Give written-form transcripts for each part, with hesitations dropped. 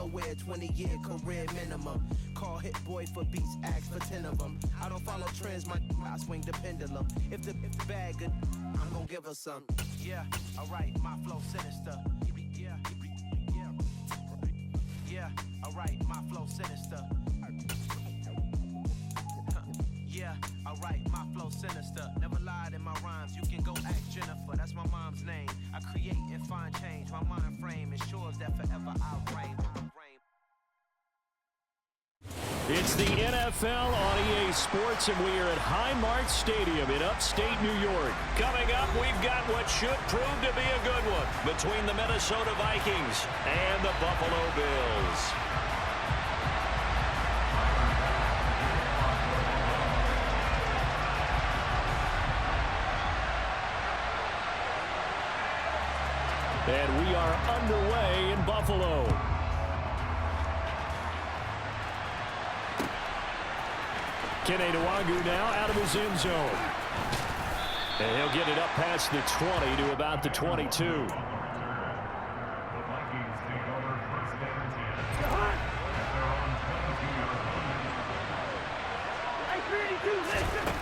nowhere, 20-year career minimum. Call Hit Boy for beats, ask for 10 of them. I don't follow trends, I swing the pendulum. If the bag good, I'm gon' give her some. Yeah, alright, my flow sinister. Yeah, alright, my flow sinister. Yeah, alright, my flow sinister. Never lied in my rhymes, you can go ask Jennifer. That's my mom's name. I create and find change. My mind frame ensures that forever I'll reign. It's the NFL on EA Sports, and we are at Highmark Stadium in upstate New York. Coming up, we've got what should prove to be a good one between the Minnesota Vikings and the Buffalo Bills. And we are underway in Buffalo. Kene Nwangwu now out of his end zone. And he'll get it up past the 20 to about the 22.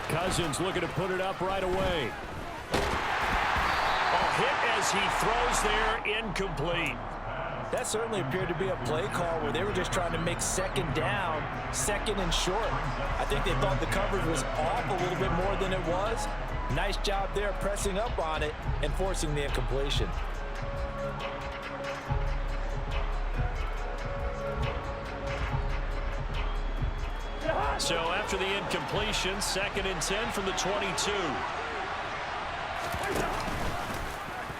Cousins looking to put it up right away. Hit as he throws there, incomplete. That certainly appeared to be a play call where they were just trying to make second down, second and short. I think they thought the coverage was off a little bit more than it was. Nice job there pressing up on it and forcing the incompletion. So after the incompletion, 2nd and 10 from the 22.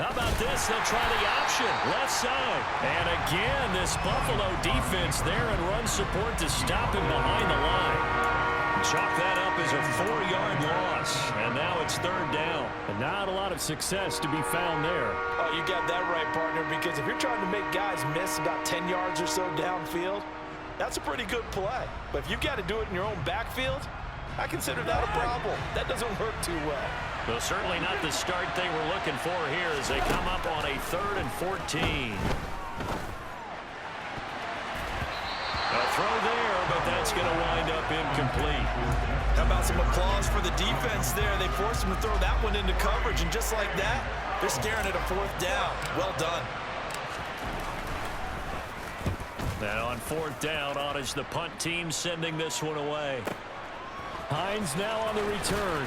How about this? They'll try the option, left side. And again, this Buffalo defense there and run support to stop him behind the line. Chalk that up as a 4-yard loss. And now it's 3rd down. And not a lot of success to be found there. Oh, you got that right, partner, because if you're trying to make guys miss about 10 yards or so downfield, that's a pretty good play. But if you've got to do it in your own backfield, I consider that a problem. That doesn't work too well. Well, certainly not the start they were looking for here as they come up on a 3rd and 14. A throw there, but that's going to wind up incomplete. How about some applause for the defense there? They forced him to throw that one into coverage, and just like that, they're staring at a 4th down. Well done. Now on 4th down, on is the punt team sending this one away. Hines now on the return.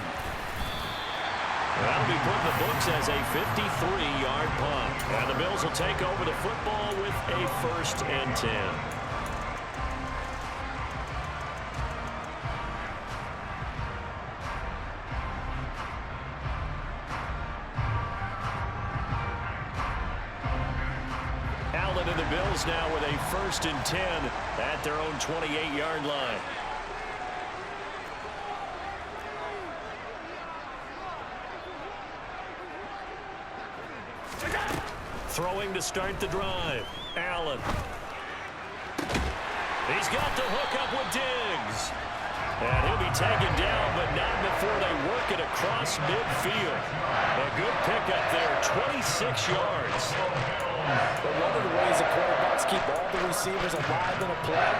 That'll be put in the books as a 53-yard punt. And the Bills will take over the football with a 1st and 10. Allen and the Bills now with a 1st and 10 at their own 28-yard line. Throwing to start the drive. Allen. He's got the hook up with Diggs. And he'll be taken down, but not before they work it across midfield. A good pickup there, 26 yards. But one of the ways the quarterbacks keep all the receivers alive in a play,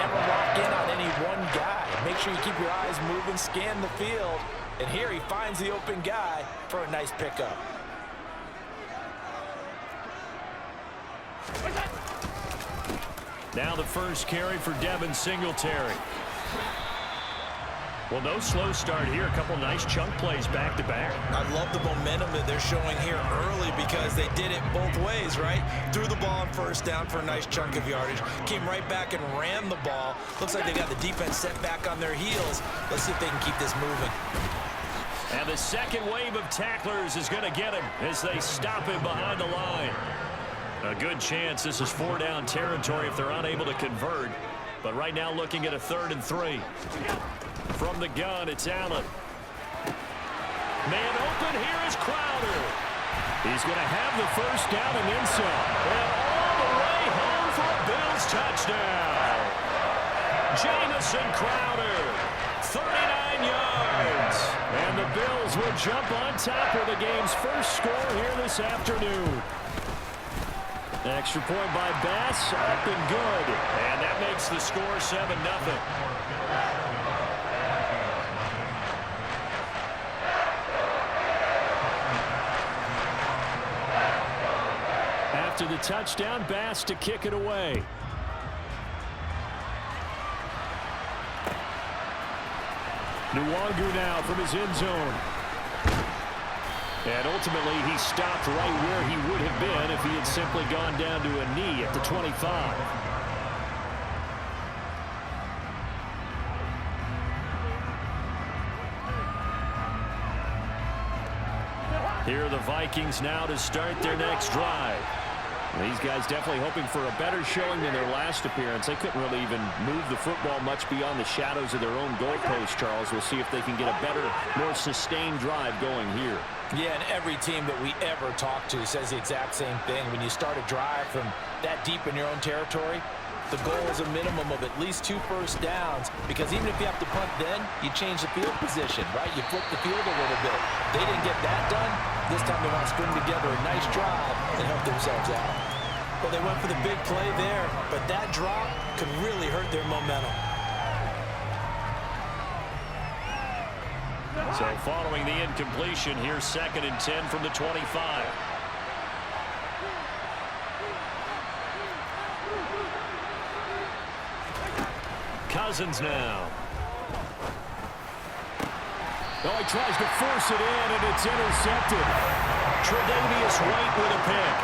never lock in on any one guy. Make sure you keep your eyes moving, scan the field. And here he finds the open guy for a nice pickup. Now the first carry for Devin Singletary. Well, no slow start here. A couple nice chunk plays back-to-back. I love the momentum that they're showing here early because they did it both ways, right? Threw the ball on 1st down for a nice chunk of yardage. Came right back and ran the ball. Looks like they got the defense set back on their heels. Let's see if they can keep this moving. And the second wave of tacklers is going to get him as they stop him behind the line. A good chance this is 4-down territory if they're unable to convert. But right now looking at a 3rd and 3. From the gun, it's Allen. Man open, here is Crowder. He's going to have the 1st down and then some. And all the way home for a Bills touchdown. Jamison Crowder, 39 yards. And the Bills will jump on top of the game's first score here this afternoon. Extra point by Bass, up and good. And that makes the score 7-0. After the touchdown, Bass to kick it away. Nwangu now from his end zone. And ultimately, he stopped right where he would have been if he had simply gone down to a knee at the 25. Here are the Vikings now to start their next drive. These guys definitely hoping for a better showing than their last appearance. They couldn't really even move the football much beyond the shadows of their own goalpost, Charles. We'll see if they can get a better, more sustained drive going here. Yeah, and every team that we ever talk to says the exact same thing. When you start a drive from that deep in your own territory, the goal is a minimum of at least 2 first downs, because even if you have to punt then, you change the field position, right? You flip the field a little bit. They didn't get that done. This time they want to string together a nice drive and help themselves out. Well, they went for the big play there, but that drop could really hurt their momentum. So following the incompletion, here's 2nd and 10 from the 25. Cousins now. Oh, he tries to force it in, and it's intercepted. Tre'Davious White with a pick.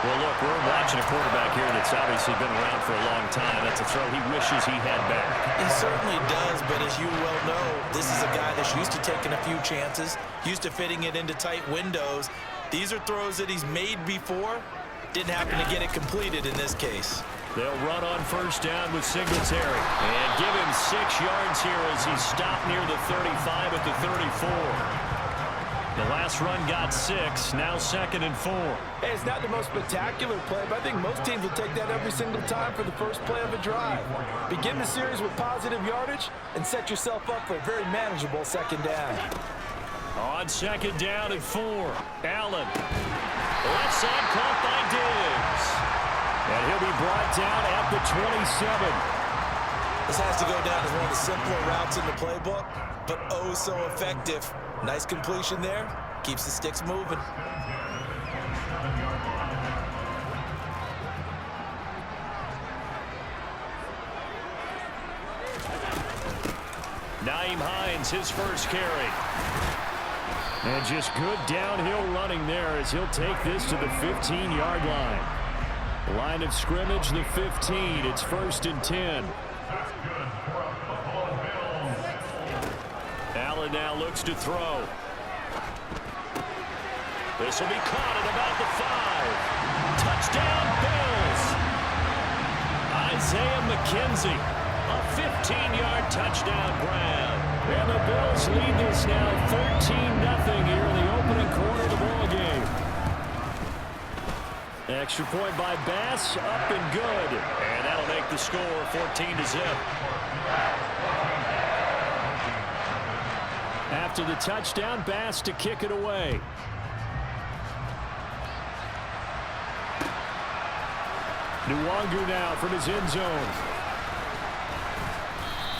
Well, look, we're watching a quarterback here that's obviously been around for a long time. That's a throw he wishes he had back. He certainly does, but as you well know, this is a guy that's used to taking a few chances, used to fitting it into tight windows. These are throws that he's made before. Didn't happen to get it completed in this case. They'll run on first down with Singletary. And give him 6 yards here as he stopped near the 35 at the 34. The last run got 6, now 2nd and 4. Hey, it's not the most spectacular play, but I think most teams will take that every single time for the first play of a drive. Begin the series with positive yardage and set yourself up for a very manageable 2nd down. On 2nd down and 4, Allen. Left side caught by Diggs. And he'll be brought down at the 27. This has to go down as one of the simpler routes in the playbook, but oh so effective. Nice completion there. Keeps the sticks moving. Nyheim Hines, his first carry. And just good downhill running there as he'll take this to the 15-yard line. Line of scrimmage, the 15. It's 1st and 10. Allen now looks to throw. This will be caught at about the 5. Touchdown, Bills. Isaiah McKenzie, a 15-yard touchdown grab. And the Bills lead this now 13-0 here in the opening quarter of the ball game. Extra point by Bass, up and good. And that'll make the score 14-0. After the touchdown, Bass to kick it away. Nwangu now from his end zone.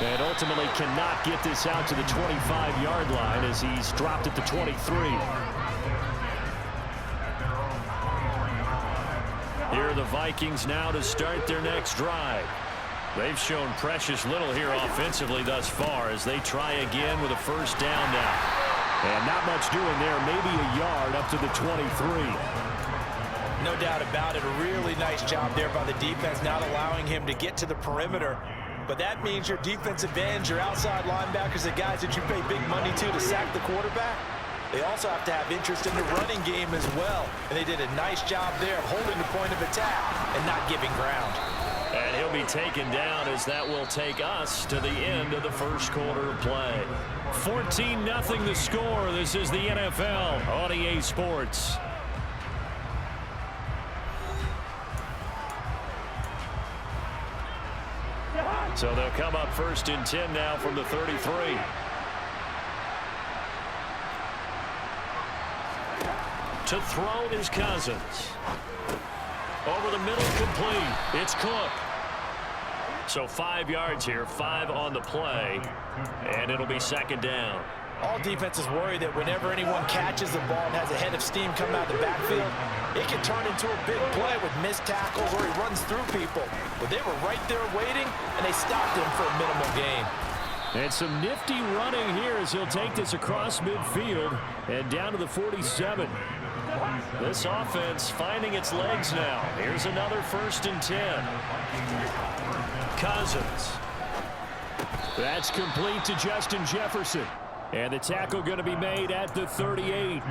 And ultimately cannot get this out to the 25-yard line as he's dropped at the 23. Here are the Vikings now to start their next drive. They've shown precious little here offensively thus far as they try again with a first down now. And not much doing there, maybe a yard up to the 23. No doubt about it. A really nice job there by the defense, not allowing him to get to the perimeter. But that means your defensive ends, your outside linebackers, the guys that you pay big money to sack the quarterback, they also have to have interest in the running game as well. And they did a nice job there of holding the point of attack and not giving ground. And he'll be taken down as that will take us to the end of the first quarter of play. 14-0 the score. This is the NFL on EA Sports. So they'll come up 1st and 10 now from the 33. To throw is Cousins. Over the middle, complete. It's Cook. So 5 yards here, 5 on the play, and it'll be second down. All defenses worry that whenever anyone catches the ball and has a head of steam coming out of the backfield, it can turn into a big play with missed tackles or he runs through people. But they were right there waiting, and they stopped him for a minimal gain. And some nifty running here as he'll take this across midfield and down to the 47. This offense finding its legs now. Here's another 1st and 10. Cousins. That's complete to Justin Jefferson. And the tackle going to be made at the 38.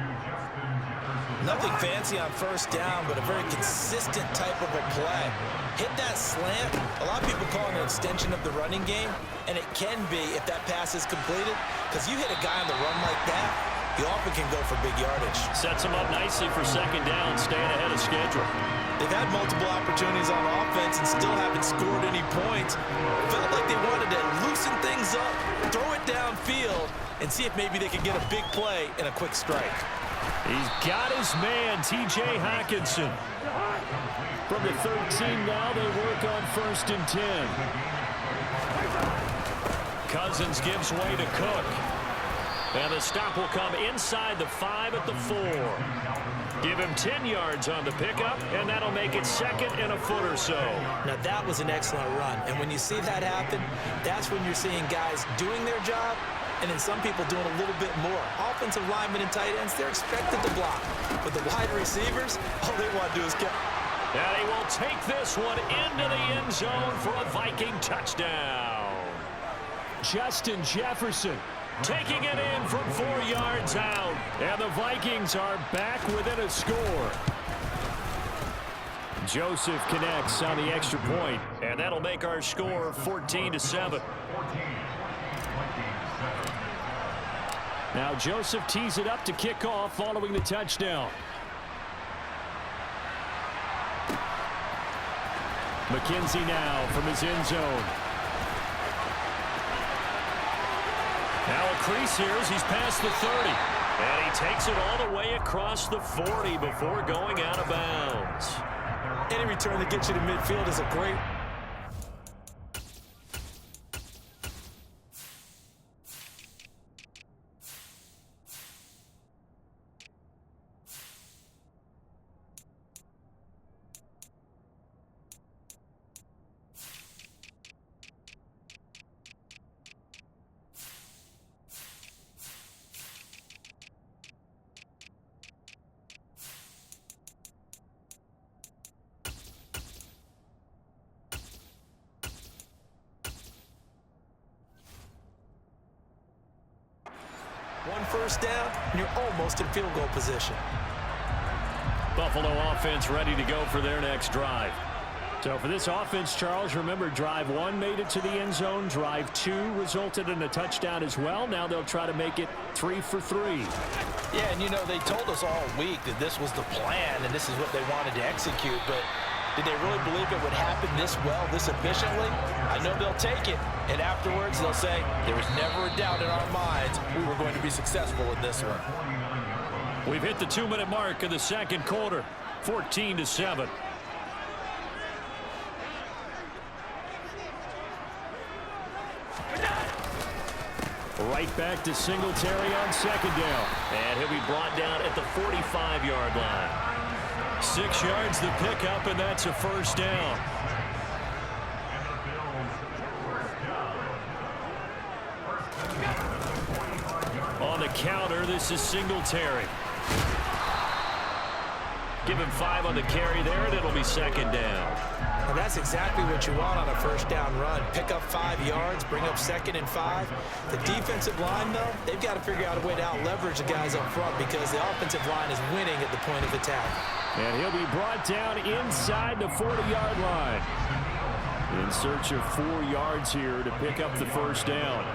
Nothing fancy on 1st down, but a very consistent type of a play. Hit that slant. A lot of people call it an extension of the running game, and it can be if that pass is completed, because you hit a guy on the run like that, he often can go for big yardage. Sets him up nicely for 2nd down, staying ahead of schedule. They've had multiple opportunities on offense and still haven't scored any points. Felt like they wanted to loosen things up, throw it downfield, and see if maybe they could get a big play and a quick strike. He's got his man, T.J. Hockenson. From the 13 now, they work on 1st and 10. Cousins gives way to Cook. And the stop will come inside the 5 at the 4. Give him 10 yards on the pickup, and that'll make it 2nd and a foot or so. Now, that was an excellent run. And when you see that happen, that's when you're seeing guys doing their job, and then some people doing a little bit more. Offensive linemen and tight ends, they're expected to block. But the wide receivers, all they want to do is get... And he will take this one into the end zone for a Viking touchdown. Justin Jefferson taking it in from 4 yards out. And the Vikings are back within a score. Joseph connects on the extra point, and that'll make our score 14-7. Now Joseph tees it up to kick off following the touchdown. McKenzie now from his end zone. Now a crease here as he's past the 30. And he takes it all the way across the 40 before going out of bounds. Any return that gets you to midfield is a great... One 1st down, and you're almost in field goal position. Buffalo offense ready to go for their next drive. So for this offense, Charles, remember drive 1 made it to the end zone. Drive 2 resulted in a touchdown as well. Now they'll try to make it 3 for 3. Yeah, and you know, they told us all week that this was the plan and this is what they wanted to execute, but did they really believe it would happen this well, this efficiently? I know they'll take it, and afterwards they'll say, there was never a doubt in our minds we were going to be successful in this one. We've hit the 2-minute mark of the 2nd quarter, 14-7. Right back to Singletary on 2nd down. And he'll be brought down at the 45-yard line. 6 yards the pickup, and that's a 1st down. On the counter, this is Singletary. Give him 5 on the carry there, and it'll be 2nd down. And that's exactly what you want on a 1st down run. Pick up 5 yards, bring up 2nd and 5. The defensive line, though, they've got to figure out a way to out-leverage the guys up front because the offensive line is winning at the point of attack. And he'll be brought down inside the 40-yard line. In search of 4 yards here to pick up the 1st down.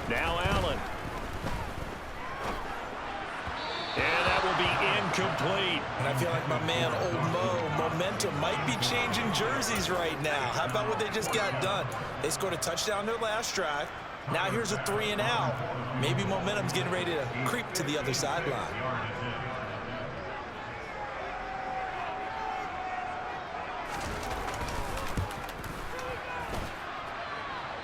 Now Allen. And that will be incomplete. And I feel like my man, Old Mo, momentum might be changing jerseys right now. How about what they just got done? They scored a touchdown their last drive. Now here's a 3 and out. Maybe momentum's getting ready to creep to the other sideline.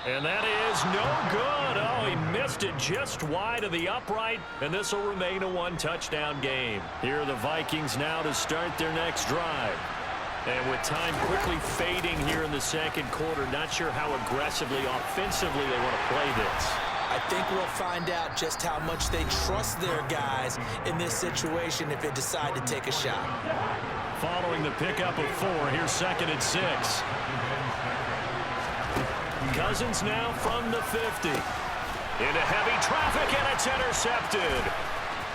And that is no good. Oh, he missed it just wide of the upright, and this will remain a one-touchdown game. Here are the Vikings now to start their next drive. And with time quickly fading here in the second quarter, not sure how aggressively, offensively they want to play this. I think we'll find out just how much they trust their guys in this situation if they decide to take a shot. Following the pickup of 4, here's 2nd and 6. Cousins now from the 50. Into heavy traffic, and it's intercepted.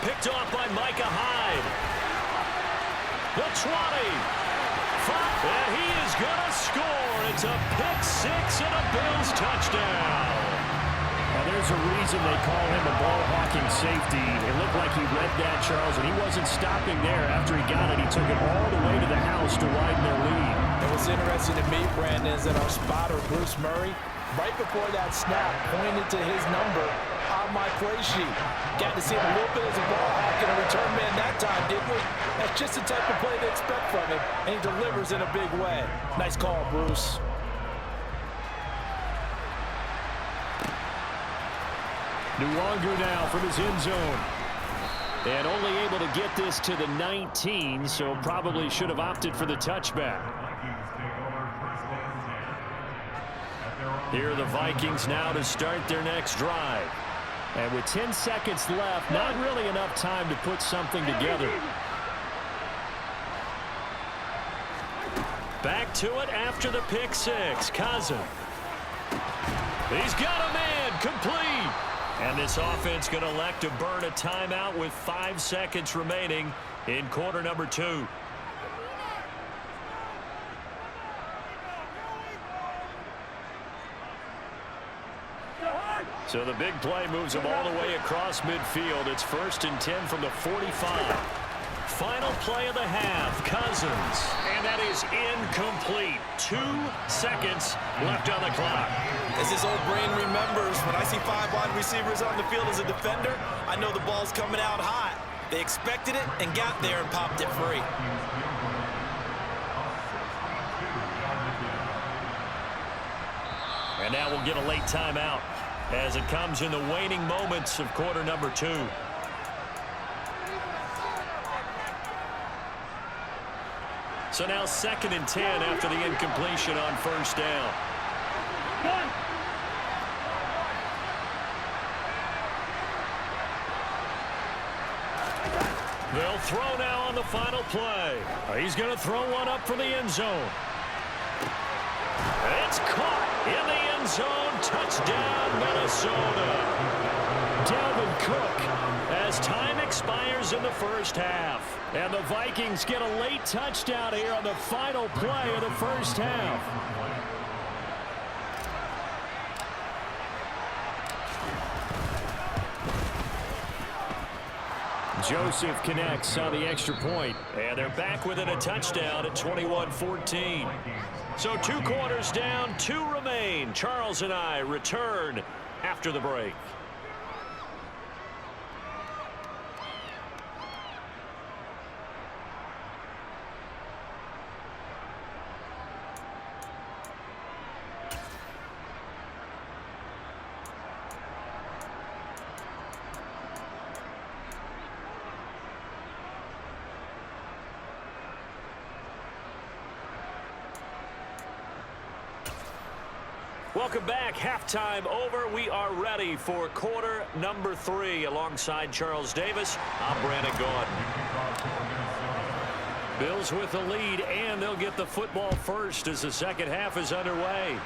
Picked off by Micah Hyde. The 20. And he is going to score. It's a pick-6 and a Bills touchdown. Now, there's a reason they call him a ball-hawking safety. It looked like he read that, Charles, and he wasn't stopping there. After he got it, he took it all the way to the house to widen their lead. And what's interesting to me, Brandon, is that our spotter, Bruce Murray, right before that snap, pointed to his number on my play sheet. Got to see him a little bit as a ball hawk and a return man that time, didn't we? That's just the type of play they expect from him, and he delivers in a big way. Nice call, Bruce. Nwangwu now from his end zone. And only able to get this to the 19, so probably should have opted for the touchback. Here are the Vikings now to start their next drive. And with 10 seconds left, not really enough time to put something together. Back to it after the pick-6. Cousins. He's got a man, complete. And this offense going to elect to burn a timeout with 5 seconds remaining in quarter number 2. So the big play moves them all the way across midfield. It's 1st and 10 from the 45. Final play of the half, Cousins. And that is incomplete. 2 seconds left on the clock. As his old brain remembers, when I see 5 wide receivers on the field as a defender, I know the ball's coming out hot. They expected it and got there and popped it free. And now we'll get a late timeout as it comes in the waning moments of quarter number 2. So now 2nd and 10 after the incompletion on 1st down. They'll throw now on the final play. He's going to throw one up for the end zone. It's caught in the end zone. Touchdown, Minnesota. Dalvin Cook. As time expires in the first half. And the Vikings get a late touchdown here on the final play of the first half. Joseph connects on the extra point. And they're back within a touchdown at 21-14. So 2 quarters down, 2 remain. Charles and I return after the break. Welcome back. Halftime over. We are ready for quarter number 3. Alongside Charles Davis, I'm Brandon Gaudin. Bills with the lead, and they'll get the football first as the second half is underway.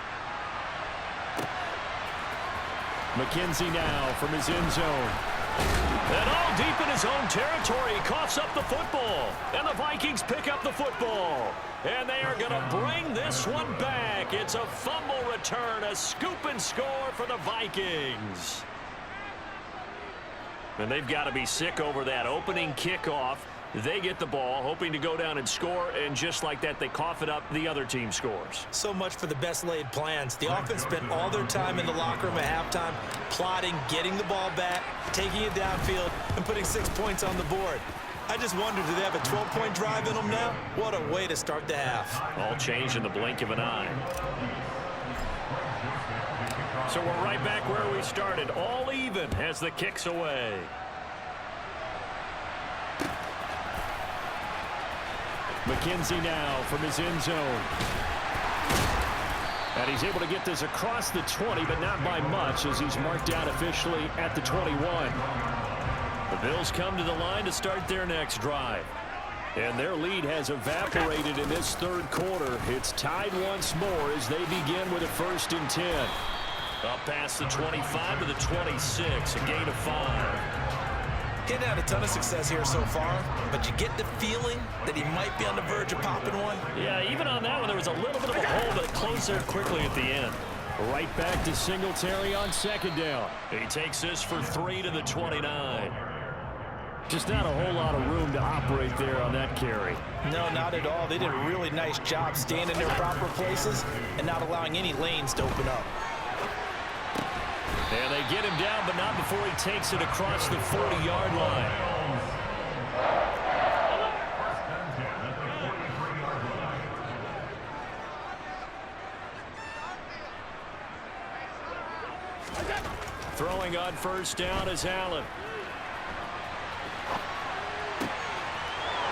McKenzie now from his end zone. And all deep in his own territory, coughs up the football. And the Vikings pick up the football. And they are going to bring this one back. It's a fumble return, a scoop and score for the Vikings. And they've got to be sick over that opening kickoff. They get the ball, hoping to go down and score, and just like that, they cough it up. The other team scores. So much for the best laid plans. The offense spent all their time in the locker room at halftime plotting, getting the ball back, taking it downfield, and putting 6 points on the board. I just wonder, do they have a 12-point drive in them now? What a way to start the half. All changed in the blink of an eye. So we're right back where we started, all even as the kick's away. McKenzie now from his end zone. And he's able to get this across the 20, but not by much, as he's marked down officially at the 21. The Bills come to the line to start their next drive. And their lead has evaporated in this third quarter. It's tied once more as they begin with a 1st and 10. Up past the 25 to the 26, a gain of 5. He hadn't had a ton of success here so far, but you get the feeling that he might be on the verge of popping one. Yeah, even on that one, there was a little bit of a hole, but it closed there quickly at the end. Right back to Singletary on 2nd down. He takes this for 3 to the 29. Just not a whole lot of room to operate there on that carry. No, not at all. They did a really nice job staying in their proper places and not allowing any lanes to open up. And they get him down, but not before he takes it across the 40-yard line. Throwing on 1st down is Allen.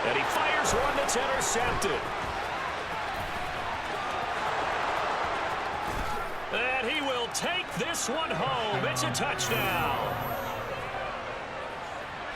And he fires one that's intercepted. And he will take this one home. It's a touchdown.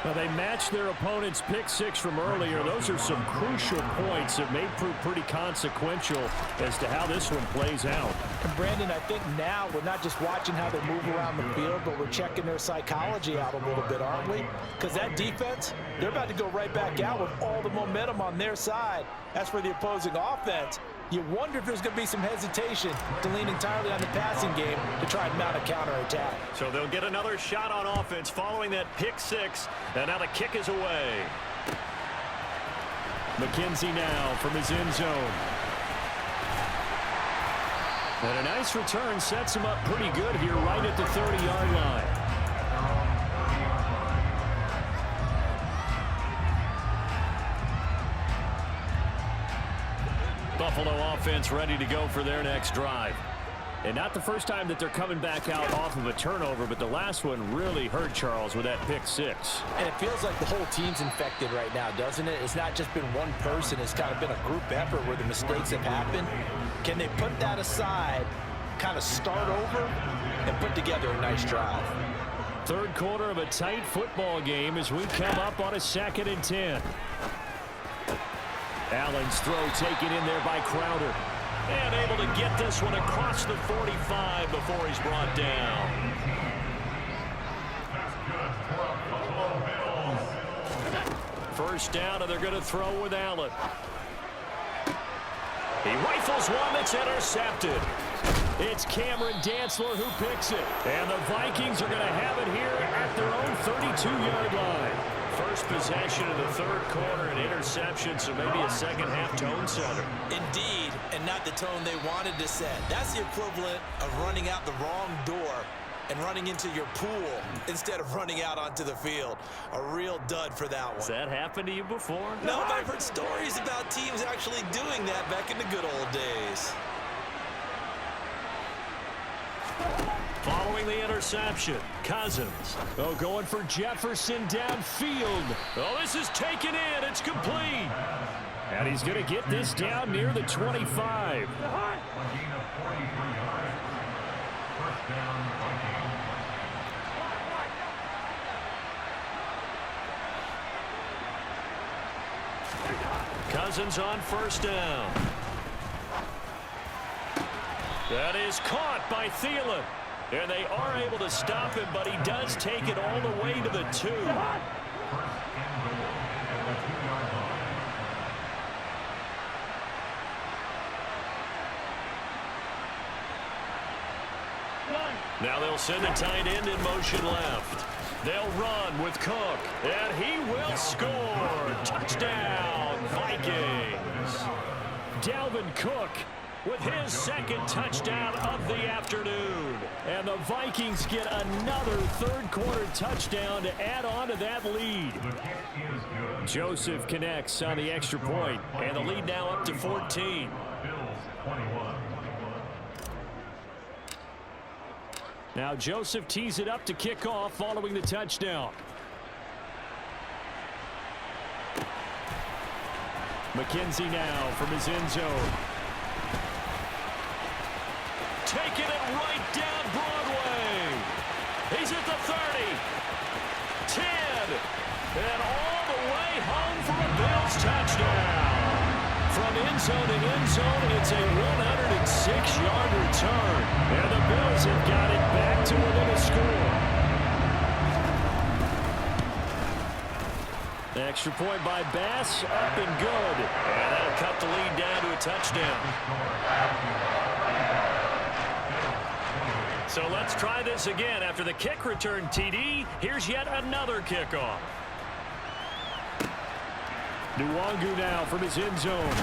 Well, they matched their opponent's pick 6 from earlier. Those are some crucial points that may prove pretty consequential as to how this one plays out. And Brandon, I think now we're not just watching how they move around the field, but we're checking their psychology out a little bit, aren't we? Because that defense, they're about to go right back out with all the momentum on their side. As for the opposing offense, you wonder if there's going to be some hesitation to lean entirely on the passing game to try and mount a counterattack. So they'll get another shot on offense following that pick 6. And now the kick is away. McKenzie now from his end zone. And a nice return sets him up pretty good here right at the 30-yard line. Buffalo offense ready to go for their next drive. And not the first time that they're coming back out off of a turnover, but the last one really hurt Charles with that pick 6. And it feels like the whole team's infected right now, doesn't it? It's not just been one person. It's kind of been a group effort where the mistakes have happened. Can they put that aside, kind of start over, and put together a nice drive? Third quarter of a tight football game as we come up on a 2nd and 10. Allen's throw taken in there by Crowder. And able to get this one across the 45 before he's brought down. First down, and they're going to throw with Allen. He rifles one that's intercepted. It's Cameron Dantzler who picks it. And the Vikings are going to have it here at their own 32-yard line. First possession of the third quarter, an interception, so maybe a second-half tone setter. Indeed, and not the tone they wanted to set. That's the equivalent of running out the wrong door and running into your pool instead of running out onto the field. A real dud for that one. Has that happened to you before? No, but I've heard stories about teams actually doing that back in the good old days. Following the interception, Cousins. Oh, going for Jefferson downfield. Oh, this is taken in. It's complete. And he's going to get this down near the 25. Cousins on first down. That is caught by Thielen. And they are able to stop him, but he does take it all the way to the 2. Now they'll send a tight end in motion left. They'll run with Cook, and he will score. Touchdown, Vikings. Dalvin Cook with his second touchdown of the afternoon. And the Vikings get another third-quarter touchdown to add on to that lead. Joseph connects on the extra point, and the lead now up to 14. Now Joseph tees it up to kick off following the touchdown. McKenzie now from his end zone. Taking it right down Broadway. He's at the 30, 10, and all the way home for a Bills touchdown. From end zone to end zone, it's a 106-yard return. And the Bills have got it back to within a score. The extra point by Bass, up and good. And that'll cut the lead down to a touchdown. So let's try this again. After the kick return TD, here's yet another kickoff. Nwangu now from his end zone.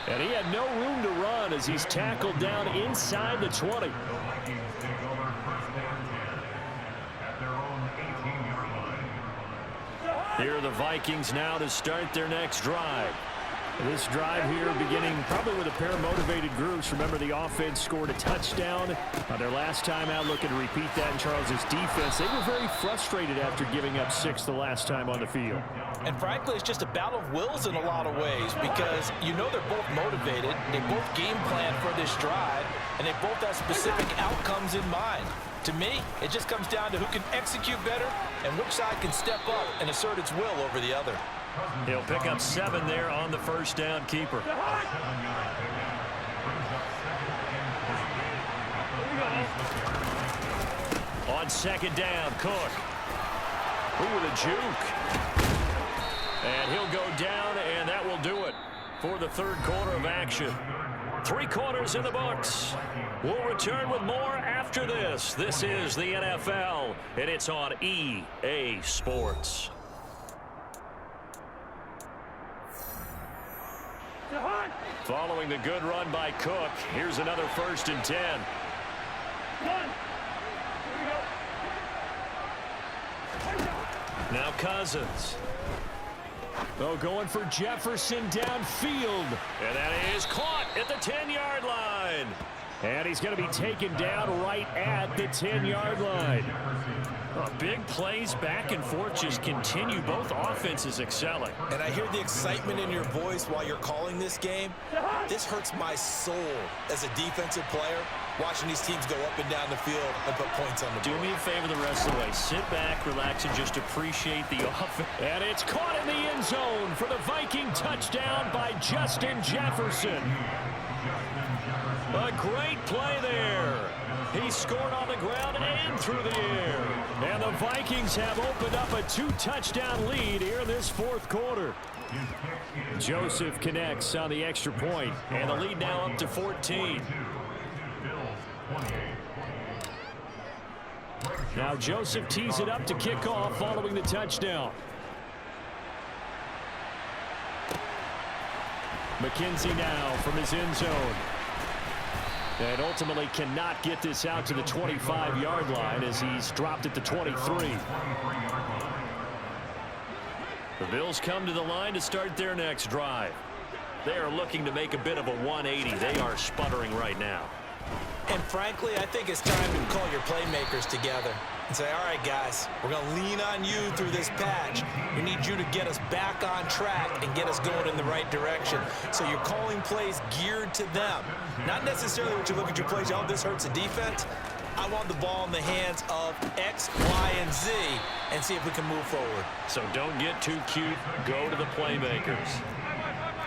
And he had no room to run as he's tackled down inside the 20. Here are the Vikings now to start their next drive. This drive here beginning probably with a pair of motivated groups. Remember, the offense scored a touchdown on their last time out. Looking to repeat that in Charles's defense. They were very frustrated after giving up 6 the last time on the field. And frankly, it's just a battle of wills in a lot of ways because you know they're both motivated. They both game plan for this drive, and they both have specific outcomes in mind. To me, it just comes down to who can execute better and which side can step up and assert its will over the other. He'll pick up 7 there on the first down keeper. On second down, Cook. Ooh, with a juke. And he'll go down, and that will do it for the third quarter of action. 3 quarters in the books. We'll return with more after this. This is the NFL, and it's on EA Sports. Following the good run by Cook, here's another 1st and 10. Now Cousins. Oh, going for Jefferson downfield. And that is caught at the 10-yard line. And he's going to be taken down right at the 10-yard line. Big plays back and forth just continue. Both offenses excelling. And I hear the excitement in your voice while you're calling this game. This hurts my soul as a defensive player, watching these teams go up and down the field and put points on the board. Do me a favor the rest of the way. Sit back, relax, and just appreciate the offense. And it's caught in the end zone for the Viking touchdown by Justin Jefferson. A great play there. He scored on the ground and through the air. And the Vikings have opened up a 2-touchdown lead here in this 4th quarter. Joseph connects on the extra point, and the lead now up to 14. Now Joseph tees it up to kick off following the touchdown. McKenzie now from his end zone. And ultimately cannot get this out to the 25-yard line as he's dropped at the 23. The Bills come to the line to start their next drive. They are looking to make a bit of a 180. They are sputtering right now. And frankly, I think it's time to call your playmakers together and say, all right, guys, we're going to lean on you through this patch. We need you to get us back on track and get us going in the right direction. So you're calling plays geared to them. Not necessarily what you look at your plays, oh, this hurts the defense. I want the ball in the hands of X, Y, and Z and see if we can move forward. So don't get too cute. Go to the playmakers.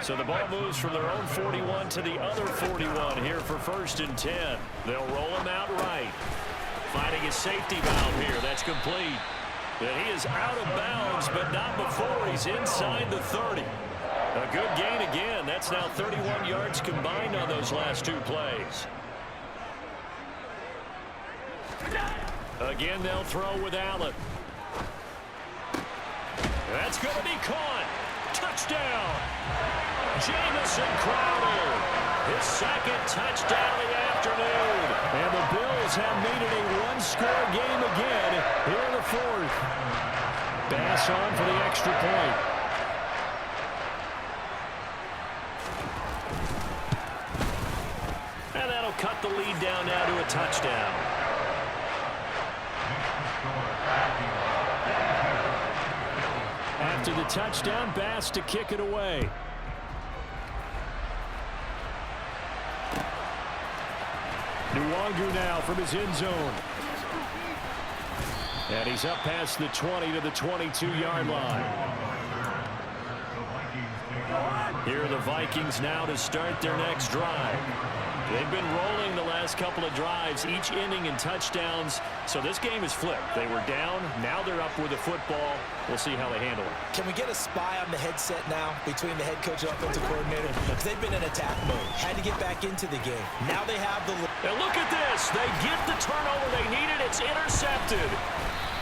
So the ball moves from their own 41 to the other 41 here for 1st and 10. They'll roll him out right. Finding his safety valve here. That's complete. And he is out of bounds, but not before he's inside the 30. A good gain again. That's now 31 yards combined on those last 2 plays. Again, they'll throw with Allen. That's going to be caught. Touchdown. Jamison Crowder. His second touchdown of the afternoon. And the Bills have made it a one-score game again here in the fourth. Bass on for the extra point. And that'll cut the lead down now to a touchdown. After the touchdown, Bass to kick it away. Nwangu now from his end zone. And he's up past the 20 to the 22-yard line. Here are the Vikings now to start their next drive. They've been rolling the last couple of drives, each inning in touchdowns. So this game is flipped. They were down. Now they're up with the football. We'll see how they handle it. Can we get a spy on the headset now between the head coach and offensive coordinator? Because they've been in attack mode. Had to get back into the game. Now they have the... And look at this. They get the turnover they needed. It's intercepted.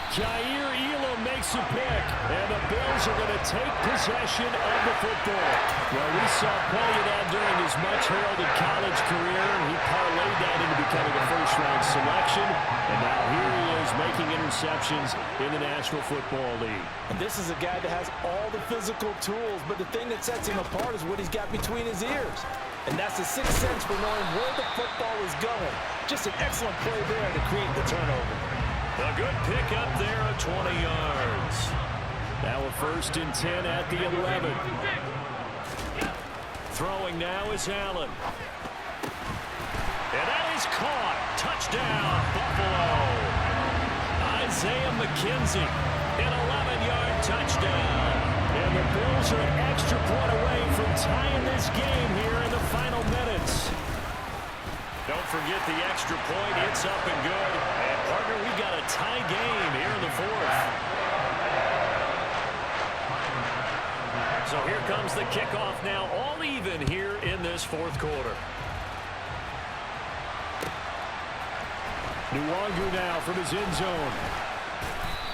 Kaiir Elam makes a pick, and the Bills are going to take possession of the football. Well, we saw plenty of that during his much-heralded college career, and he parlayed that into becoming a first-round selection. And now here he is making interceptions in the National Football League. And this is a guy that has all the physical tools, but the thing that sets him apart is what he's got between his ears. And that's the sixth sense for knowing where the football is going. Just an excellent play there to create the turnover. A good pick up there at 20 yards. Now a 1st and 10 at the 11. Throwing now is Allen. And that is caught. Touchdown, Buffalo. Isaiah McKenzie, an 11-yard touchdown. And the Bills are an extra point away from tying this game here in the final minutes. Don't forget the extra point. It's up and good. And, partner, we've got a tie game here in the fourth. So here comes the kickoff now, all even here in this fourth quarter. Nwangu now from his end zone.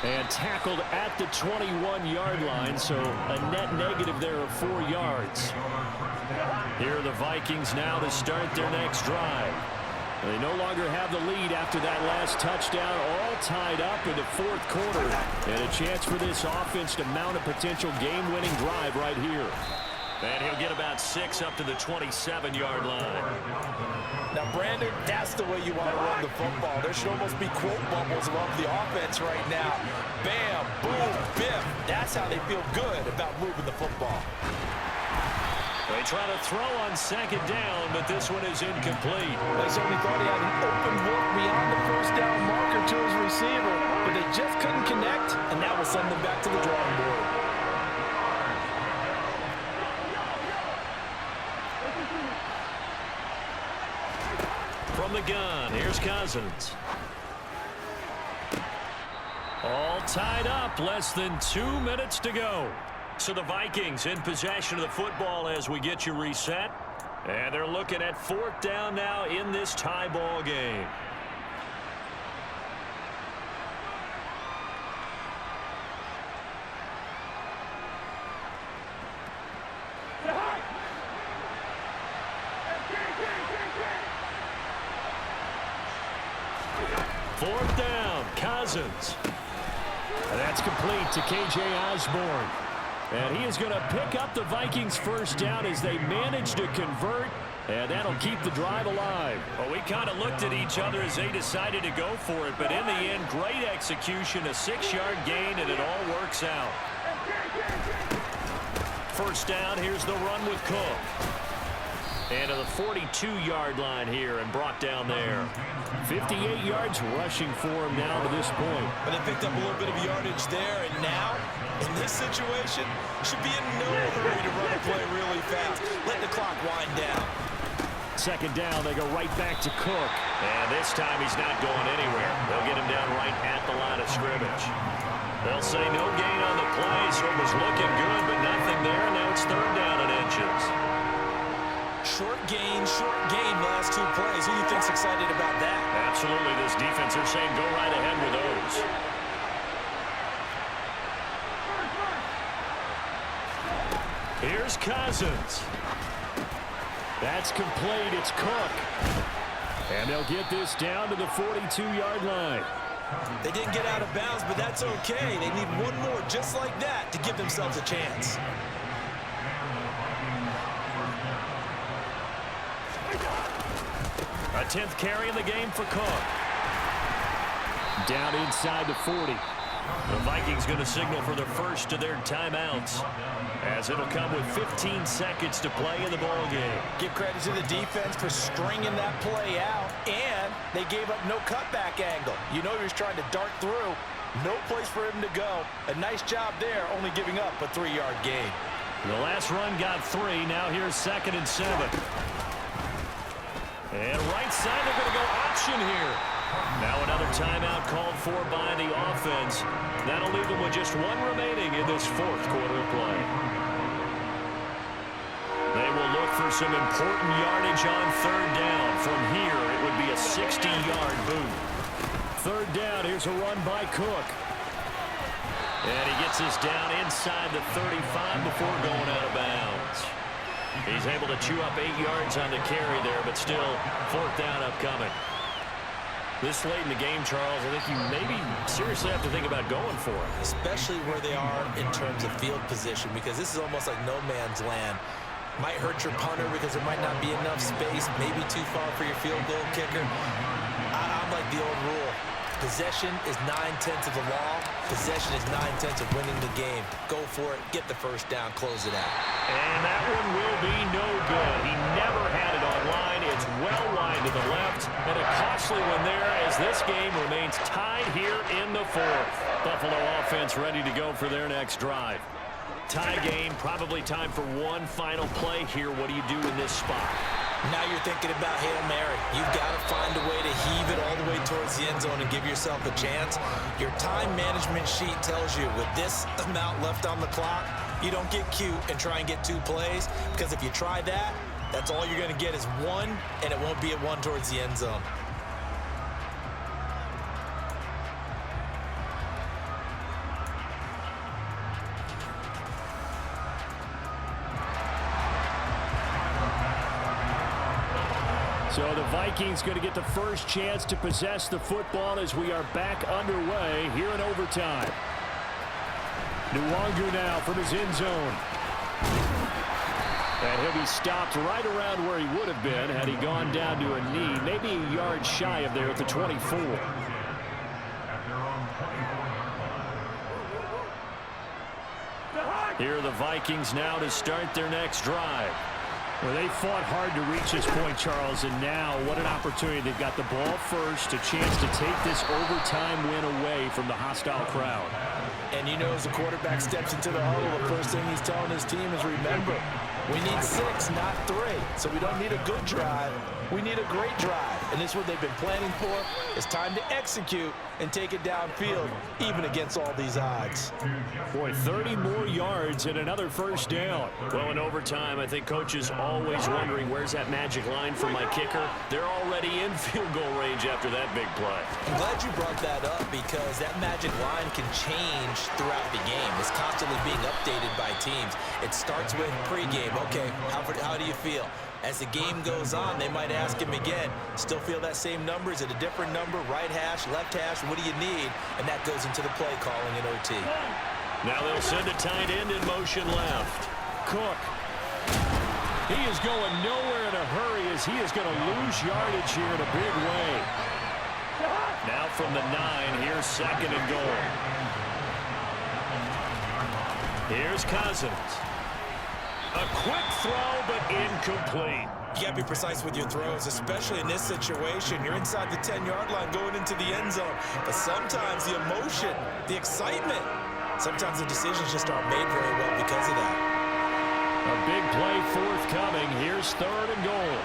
And tackled at the 21-yard line, so a net negative there of 4 yards. Here are the Vikings now to start their next drive. They no longer have the lead after that last touchdown, all tied up in the fourth quarter. And a chance for this offense to mount a potential game-winning drive right here. And he'll get about 6 up to the 27-yard line. Now, Brandon, that's the way you want to run the football. There should almost be quote bubbles above the offense right now. Bam, boom, biff. That's how they feel good about moving the football. They try to throw on 2nd down, but this one is incomplete. They certainly thought he had an open look beyond the 1st down marker to his receiver, but they just couldn't connect, and that will send them back to the drawing board. From the gun, here's Cousins. All tied up, less than 2 minutes to go. So the Vikings in possession of the football as we get you reset. And they're looking at 4th down now in this tie ball game. Fourth down, Cousins. And that's complete to K.J. Osborne. And he is going to pick up the Vikings' 1st down as they manage to convert. And that'll keep the drive alive. Well, we kind of looked at each other as they decided to go for it. But in the end, great execution, a 6-yard gain, and it all works out. 1st down, here's the run with Cook. And to the 42-yard line here and brought down there. 58 yards rushing for him now to this point. But they picked up a little bit of yardage there, and now, in this situation, should be in no hurry to run a play really fast. Let the clock wind down. 2nd down, they go right back to Cook. And this time he's not going anywhere. They'll get him down right at the line of scrimmage. They'll say no gain on the play, so it was looking good, but nothing there. Now it's 3rd down and inches. short gain the last 2 plays. Who do you think's excited about that? Absolutely, this defense, they're saying go right ahead with those. Here's Cousins. That's complete. It's Cook. And they'll get this down to the 42-yard line. They didn't get out of bounds, but that's okay. They need one more just like that to give themselves a chance. A 10th carry in the game for Cook. Down inside the 40. The Vikings going to signal for the first of their timeouts, as it'll come with 15 seconds to play in the ball game. Give credit to the defense for stringing that play out, and they gave up no cutback angle. You know he was trying to dart through. No place for him to go. A nice job there, only giving up a 3-yard gain. The last run got 3. Now here's 2nd and 7. And right side, they're going to go option here. Now another timeout called for by the offense. That'll leave them with just 1 remaining in this 4th quarter of play. They will look for some important yardage on 3rd down. From here, it would be a 60-yard boot. 3rd down, here's a run by Cook. And he gets this down inside the 35 before going out of bounds. He's able to chew up 8 yards on the carry there, but still 4th down upcoming. This late in the game, Charles, I think you maybe seriously have to think about going for it. Especially where they are in terms of field position, because this is almost like no man's land. Might hurt your punter because there might not be enough space, maybe too far for your field goal kicker. I'm like the old rule. Possession is 9/10 of the law. Possession is 9/10 of winning the game. Go for it, get the first down, close it out. And that one will be no good. He never had it on line. It's well wide to the left. And a costly one there as this game remains tied here in the 4th. Buffalo offense ready to go for their next drive. Tie game, probably time for one final play here. What do you do in this spot? Now you're thinking about Hail Mary. You've got to find a way to heave it all the way towards the end zone and give yourself a chance. Your time management sheet tells you with this amount left on the clock, you don't get cute and try and get 2 plays, because if you try that, that's all you're going to get is 1, and it won't be a 1 towards the end zone. So the Vikings going to get the first chance to possess the football as we are back underway here in overtime. Nwangu now from his end zone. And he'll be stopped right around where he would have been had he gone down to a knee, maybe a yard shy of there at the 24. Here are the Vikings now to start their next drive. Well, they fought hard to reach this point, Charles, and now what an opportunity. They've got the ball first, a chance to take this overtime win away from the hostile crowd. And you know, as the quarterback steps into the huddle, the first thing he's telling his team is, remember, we need 6, not 3. So we don't need a good drive. We need a great drive. And this is what they've been planning for. It's time to execute and take it downfield, even against all these odds. Boy, 30 more yards and another first down. Well, in overtime, I think coaches always wondering, where's that magic line for my kicker? They're already in field goal range after that big play. I'm glad you brought that up, because that magic line can change throughout the game. It's constantly being updated by teams. It starts with pregame. Okay, how do you feel? As the game goes on, they might ask him again, still feel that same number? Is it a different number? Right hash, left hash, what do you need? And that goes into the play calling in OT. Now they'll send a tight end in motion left. Cook. He is going nowhere in a hurry as he is going to lose yardage here in a big way. Now from the 9, here's 2nd and goal. Here's Cousins. A quick throw, but incomplete. You got to be precise with your throws, especially in this situation. You're inside the 10-yard line going into the end zone. But sometimes the emotion, the excitement, sometimes the decisions just aren't made very well because of that. A big play forthcoming. Here's 3rd and goal.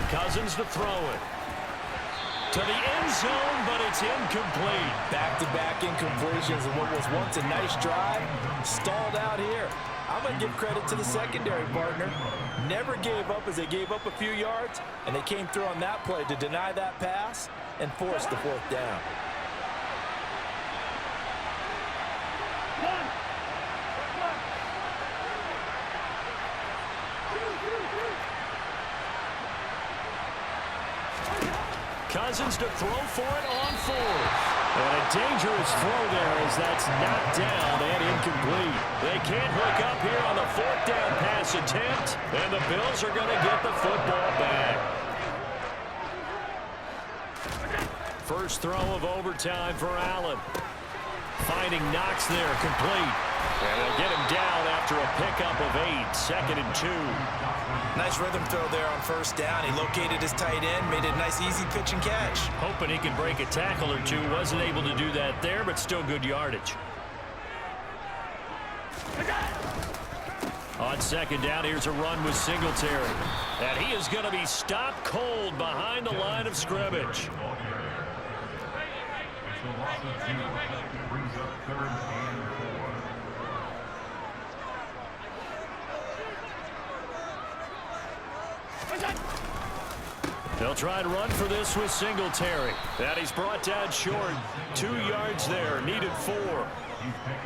Cousins to throw it. To the end zone, but it's incomplete. Back-to-back incompletions of what was once a nice drive, stalled out here. I'm going to give credit to the secondary partner. Never gave up as they gave up a few yards, and they came through on that play to deny that pass and force the 4th down. Cousins to throw for it on 4th. And a dangerous throw there as that's knocked down and incomplete. They can't hook up here on the 4th down pass attempt, and the Bills are going to get the football back. First throw of overtime for Allen. Finding Knox there, complete. And they'll get him down after a pickup of 8, 2nd and 2. Nice rhythm throw there on 1st down. He located his tight end, made it a nice easy pitch and catch. Hoping he could break a tackle or two. Wasn't able to do that there, but still good yardage. On 2nd down, here's a run with Singletary. And he is going to be stopped cold behind the line of scrimmage. They'll try and run for this with Singletary. And he's brought down short. 2 yards there, needed 4.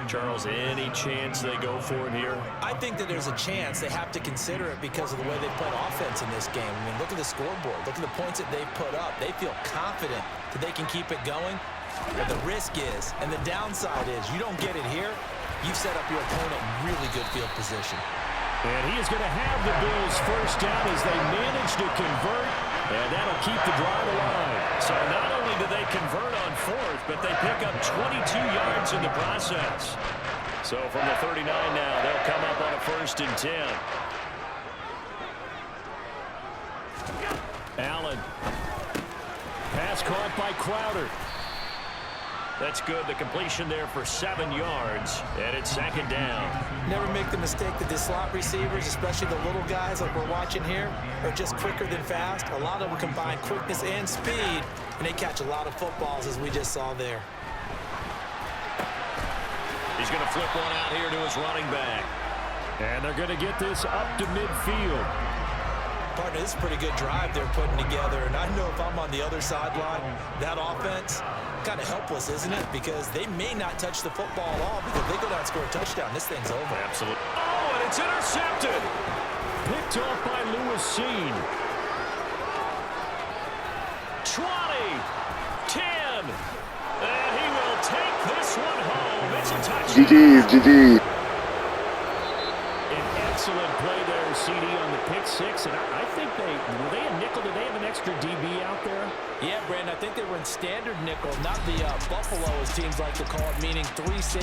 Charles, any chance they go for it here? I think that there's a chance. They have to consider it because of the way they played offense in this game. I mean, look at the scoreboard. Look at the points that they've put up. They feel confident that they can keep it going. But the risk is, and the downside is, you don't get it here, you've set up your opponent in really good field position. And he is going to have the Bills first down as they manage to convert, and that'll keep the drive alive. So not only do they convert on 4th, but they pick up 22 yards in the process. So from the 39 now, they'll come up on a 1st and 10. Allen. Pass caught by Crowder. That's good. The completion there for 7 yards, and it's 2nd down. Never make the mistake that the slot receivers, especially the little guys like we're watching here, are just quicker than fast. A lot of them combine quickness and speed, and they catch a lot of footballs, as we just saw there. He's going to flip one out here to his running back. And they're going to get this up to midfield. Partner, this is a pretty good drive they're putting together, and I know if I'm on the other sideline, that offense, kind of helpless, isn't it? Because they may not touch the football at all, because if they go down and score a touchdown, this thing's over. Absolutely. Oh, and it's intercepted. Picked off by Lewis Cine. 20, 10, and he will take this one home. It's a touchdown. GG. An excellent play there, CD, on the pick 6, and I think were they a nickel? Did they have an extra DB out there? Yeah, Brandon, I think they were in standard nickel, not the Buffalo, as teams like to call it, meaning 3 safeties.